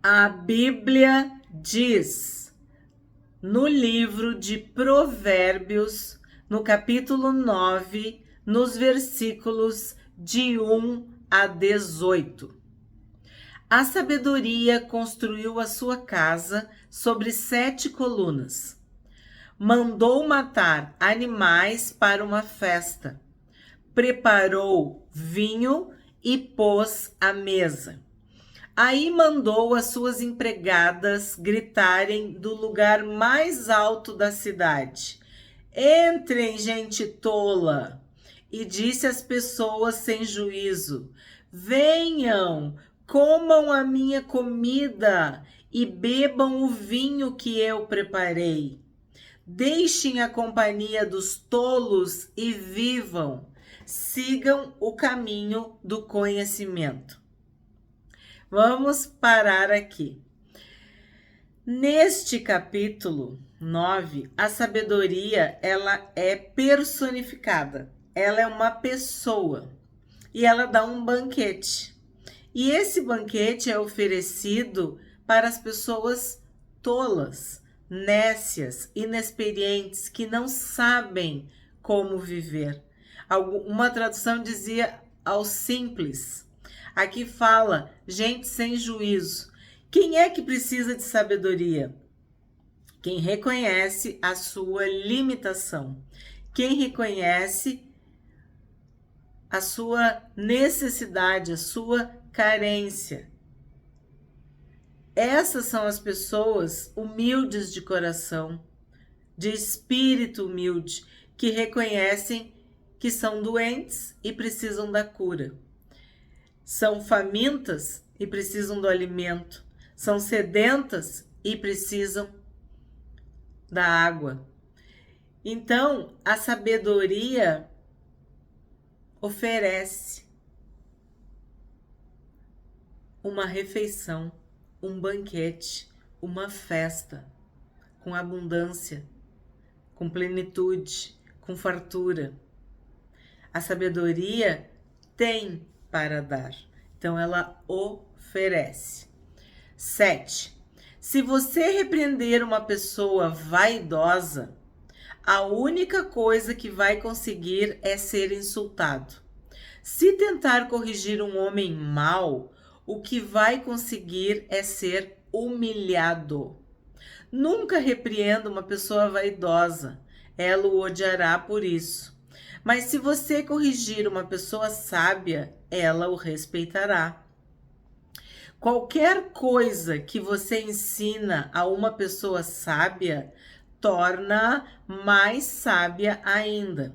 A Bíblia diz no livro de Provérbios, no capítulo 9, nos versículos de 1 a 18. A sabedoria construiu a sua casa sobre 7 colunas. Mandou matar animais para uma festa. Preparou vinho e pôs à mesa. Aí mandou as suas empregadas gritarem do lugar mais alto da cidade: Entrem, gente tola! E disse às pessoas sem juízo: Venham, comam a minha comida e bebam o vinho que eu preparei. Deixem a companhia dos tolos e vivam. Sigam o caminho do conhecimento. Vamos parar aqui. Neste capítulo 9, a sabedoria, ela é personificada. Ela é uma pessoa e ela dá um banquete. E esse banquete é oferecido para as pessoas tolas, nécias, inexperientes, que não sabem como viver. Uma tradução dizia aos simples. Aqui fala gente sem juízo. Quem é que precisa de sabedoria? Quem reconhece a sua limitação. Quem reconhece a sua necessidade, a sua carência. Essas são as pessoas humildes de coração, de espírito humilde, que reconhecem que são doentes e precisam da cura. São famintas e precisam do alimento. São sedentas e precisam da água. Então, a sabedoria oferece uma refeição, um banquete, uma festa com abundância, com plenitude, com fartura. A sabedoria tem para dar, então ela oferece. 7. Se você repreender uma pessoa vaidosa, a única coisa que vai conseguir é ser insultado. Se tentar corrigir um homem mau, o que vai conseguir é ser humilhado. Nunca repreenda uma pessoa vaidosa, ela o odiará por isso. Mas se você corrigir uma pessoa sábia, ela o respeitará. Qualquer coisa que você ensina a uma pessoa sábia, torna-a mais sábia ainda.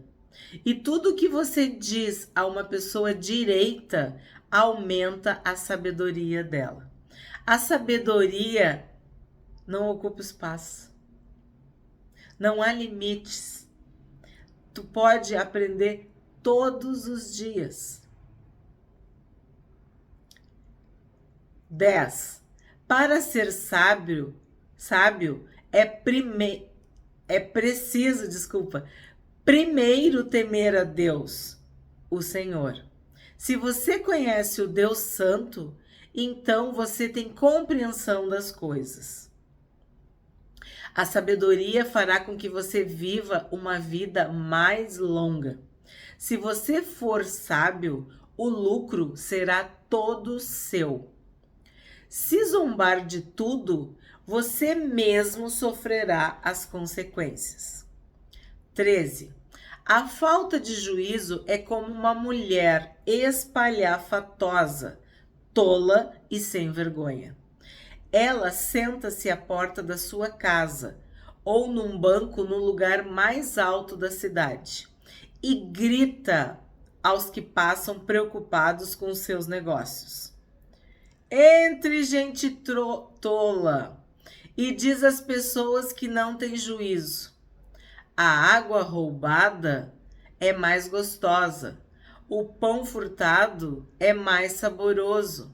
E tudo que você diz a uma pessoa direita aumenta a sabedoria dela. A sabedoria não ocupa espaço. Não há limites. Tu pode aprender todos os dias. 10. Para ser sábio é preciso primeiro temer a Deus, o Senhor. Se você conhece o Deus Santo, então você tem compreensão das coisas. A sabedoria fará com que você viva uma vida mais longa. Se você for sábio, o lucro será todo seu. Se zombar de tudo, você mesmo sofrerá as consequências. 13. A falta de juízo é como uma mulher espalhafatosa, tola e sem vergonha. Ela senta-se à porta da sua casa ou num banco no lugar mais alto da cidade e grita aos que passam preocupados com seus negócios. Entre gente tola e diz às pessoas que não têm juízo. A água roubada é mais gostosa, o pão furtado é mais saboroso.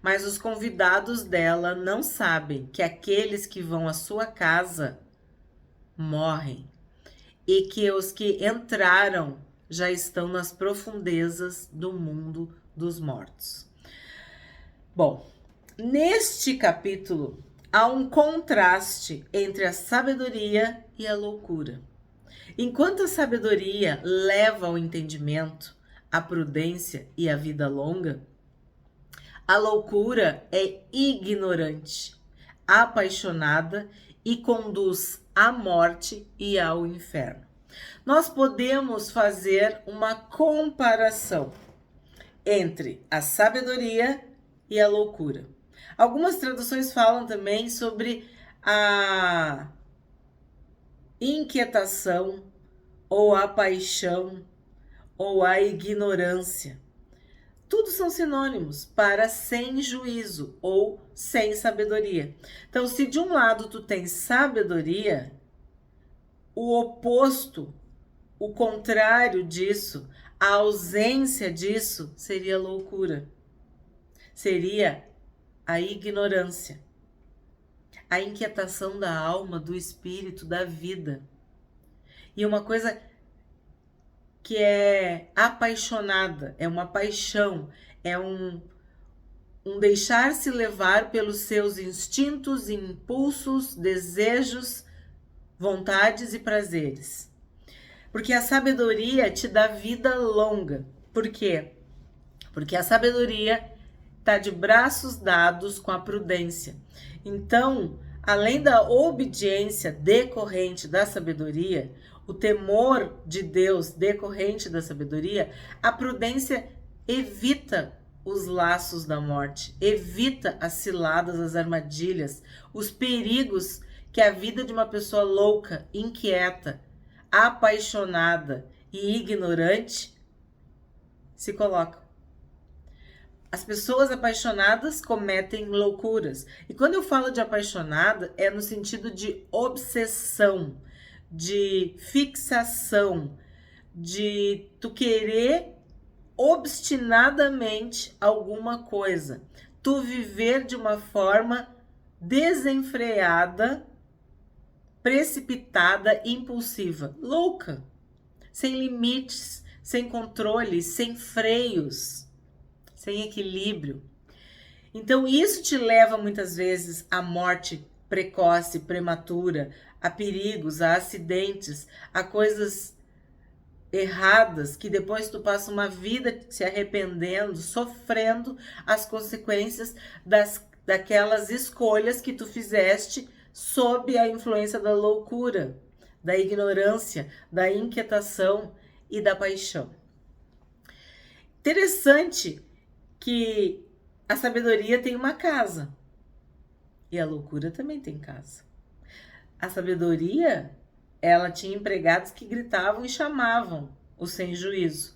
Mas os convidados dela não sabem que aqueles que vão à sua casa morrem e que os que entraram já estão nas profundezas do mundo dos mortos. Bom, Neste capítulo, há um contraste entre a sabedoria e a loucura. Enquanto a sabedoria leva ao entendimento, a prudência e a vida longa, a loucura é ignorante, apaixonada e conduz à morte e ao inferno. Nós podemos fazer uma comparação entre a sabedoria e a loucura. Algumas traduções falam também sobre a inquietação, ou a paixão, ou a ignorância. Tudo são sinônimos para sem juízo ou sem sabedoria. Então, se de um lado tu tens sabedoria, o oposto, o contrário disso, a ausência disso seria loucura. Seria a ignorância, a inquietação da alma, do espírito, da vida. E uma coisa que é apaixonada, é uma paixão, é um deixar-se levar pelos seus instintos, impulsos, desejos, vontades e prazeres. Porque a sabedoria te dá vida longa. Por quê? Porque a sabedoria está de braços dados com a prudência. Então, além da obediência decorrente da sabedoria, o temor de Deus decorrente da sabedoria, a prudência evita os laços da morte, evita as ciladas, as armadilhas, os perigos que a vida de uma pessoa louca, inquieta, apaixonada e ignorante se coloca. As pessoas apaixonadas cometem loucuras. E quando eu falo de apaixonada, é no sentido de obsessão, de fixação, de tu querer obstinadamente alguma coisa. Tu viver de uma forma desenfreada, precipitada, impulsiva, louca, sem limites, sem controle, sem freios, sem equilíbrio. Então isso te leva muitas vezes à morte precoce, prematura, a perigos, a acidentes, a coisas erradas que depois tu passa uma vida se arrependendo, sofrendo as consequências daquelas escolhas que tu fizeste sob a influência da loucura, da ignorância, da inquietação e da paixão. Interessante que a sabedoria tem uma casa e a loucura também tem casa. A sabedoria, ela tinha empregados que gritavam e chamavam o sem juízo.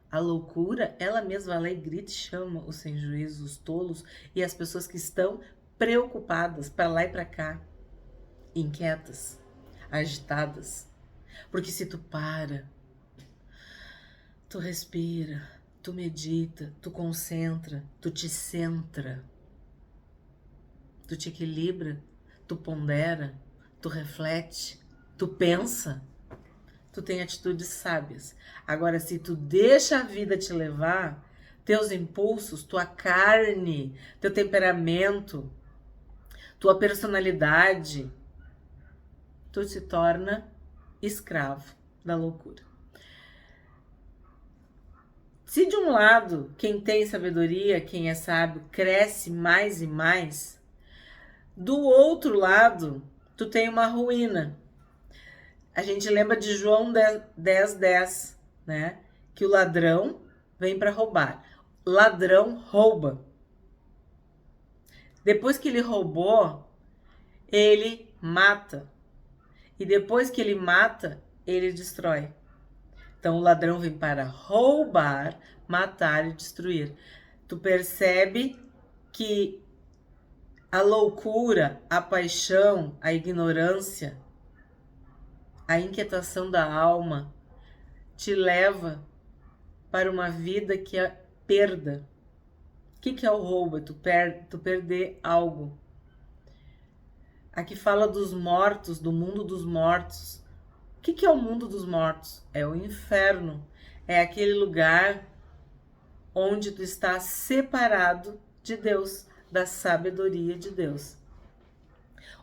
A loucura, ela mesma vai lá e grita e chama o sem juízo, os tolos e as pessoas que estão preocupadas para lá e para cá, inquietas, agitadas. Porque se tu para, tu respira, tu medita, tu concentra, tu te centra, tu te equilibra, tu pondera, tu reflete, tu pensa, tu tem atitudes sábias. Agora, se tu deixa a vida te levar, teus impulsos, tua carne, teu temperamento, tua personalidade, tu se torna escravo da loucura. Se de um lado, quem tem sabedoria, quem é sábio, cresce mais e mais, do outro lado, tu tem uma ruína. A gente lembra de João 10:10, né? Que o ladrão vem para roubar. Ladrão rouba. Depois que ele roubou, ele mata. E depois que ele mata, ele destrói. Então, o ladrão vem para roubar, matar e destruir. Tu percebe que a loucura, a paixão, a ignorância, a inquietação da alma te leva para uma vida que é perda. O que é o roubo? Tu perder algo. Aqui fala dos mortos, do mundo dos mortos. O que é o mundo dos mortos? É o inferno. É aquele lugar onde tu está separado de Deus. da sabedoria de Deus.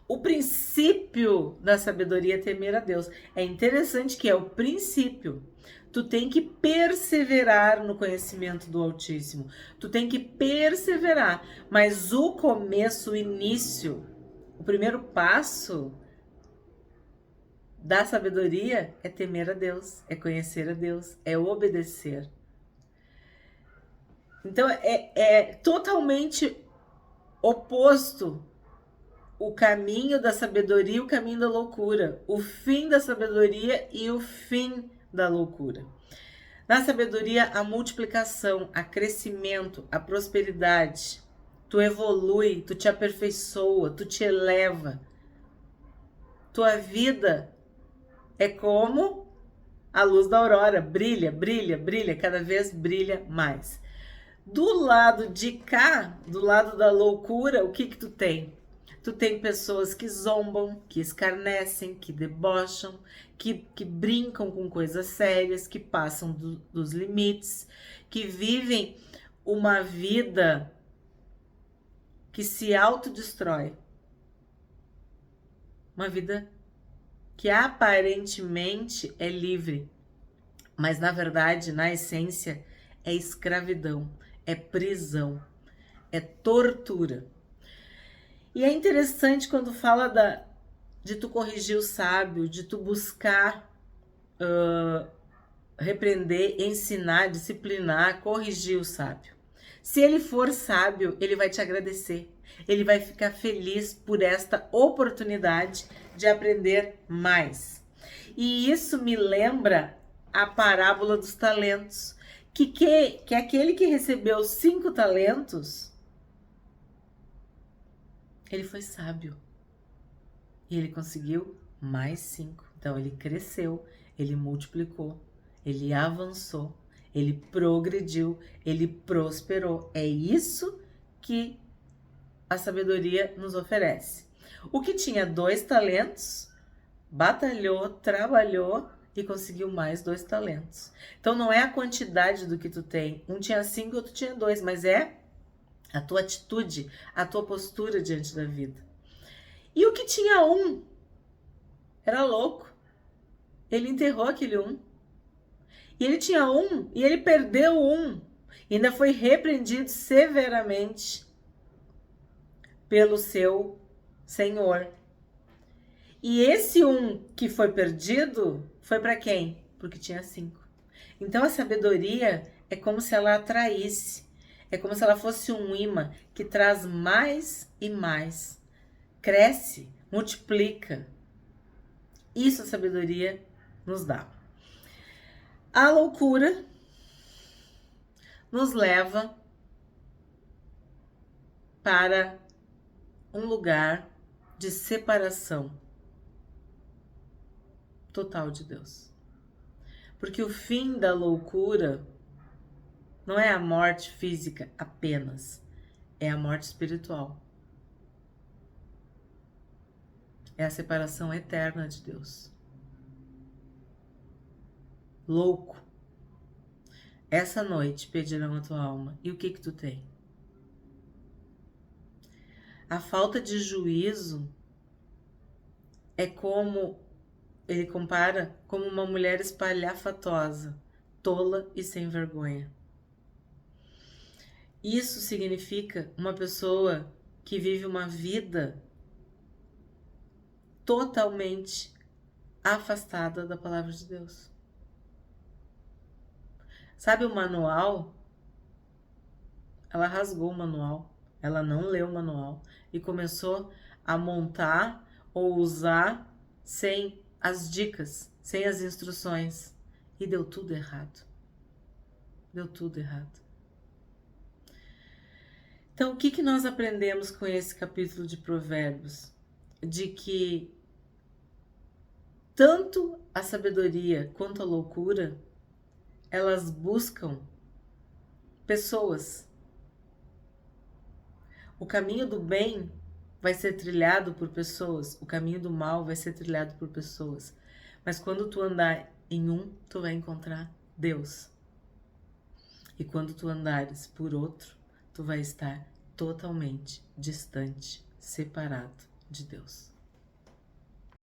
O princípio da sabedoria é temer a Deus. É interessante que é o princípio. Tu tem que perseverar no conhecimento do Altíssimo. Tu tem que perseverar. Mas o começo, o início, o primeiro passo da sabedoria é temer a Deus, é conhecer a Deus, é obedecer. Então é totalmente oposto o caminho da sabedoria e o caminho da loucura. O fim da sabedoria e o fim da loucura. Na sabedoria, a multiplicação, a crescimento, a prosperidade. Tu evolui, tu te aperfeiçoa, tu te eleva. Tua vida é como a luz da aurora. Brilha, brilha, brilha, cada vez brilha mais. Do lado de cá, do lado da loucura, o que tu tem? Tu tem pessoas que zombam, que escarnecem, que debocham, que brincam com coisas sérias, que passam dos limites, que vivem uma vida que se autodestrói. Uma vida que aparentemente é livre, mas na verdade, na essência, é escravidão, é prisão, é tortura. E é interessante quando fala de tu corrigir o sábio, de tu buscar repreender, ensinar, disciplinar, corrigir o sábio. Se ele for sábio, ele vai te agradecer. Ele vai ficar feliz por esta oportunidade de aprender mais. E isso me lembra a parábola dos talentos, que aquele que recebeu 5 talentos, ele foi sábio e ele conseguiu mais 5. Então ele cresceu, ele multiplicou, ele avançou, ele progrediu, ele prosperou. É isso que a sabedoria nos oferece. O que tinha 2 talentos, batalhou, trabalhou e conseguiu mais 2 talentos. Então não é a quantidade do que tu tem. Um tinha 5, outro tinha 2, mas é a tua atitude, a tua postura diante da vida. E o que tinha 1 era louco. Ele enterrou aquele 1. E ele tinha 1 e ele perdeu 1. E ainda foi repreendido severamente pelo seu senhor. E esse 1 que foi perdido foi para quem? Porque tinha 5. Então a sabedoria é como se ela atraísse. É como se ela fosse um imã que traz mais e mais. Cresce, multiplica. Isso a sabedoria nos dá. A loucura nos leva para um lugar de separação total de Deus. Porque o fim da loucura não é a morte física apenas, é a morte espiritual. É a separação eterna de Deus. Louco. Essa noite pedirão a tua alma. E o que tu tem? A falta de juízo é como, ele compara, como uma mulher espalhafatosa, tola e sem vergonha. Isso significa uma pessoa que vive uma vida totalmente afastada da palavra de Deus. Sabe o manual? Ela rasgou o manual, ela não leu o manual e começou a montar ou usar sem as dicas, sem as instruções. E deu tudo errado. Deu tudo errado. Então, o que nós aprendemos com esse capítulo de Provérbios? De que tanto a sabedoria quanto a loucura, elas buscam pessoas. O caminho do bem vai ser trilhado por pessoas, o caminho do mal vai ser trilhado por pessoas. Mas quando tu andar em um, tu vai encontrar Deus. E quando tu andares por outro, tu vai estar totalmente distante, separado de Deus.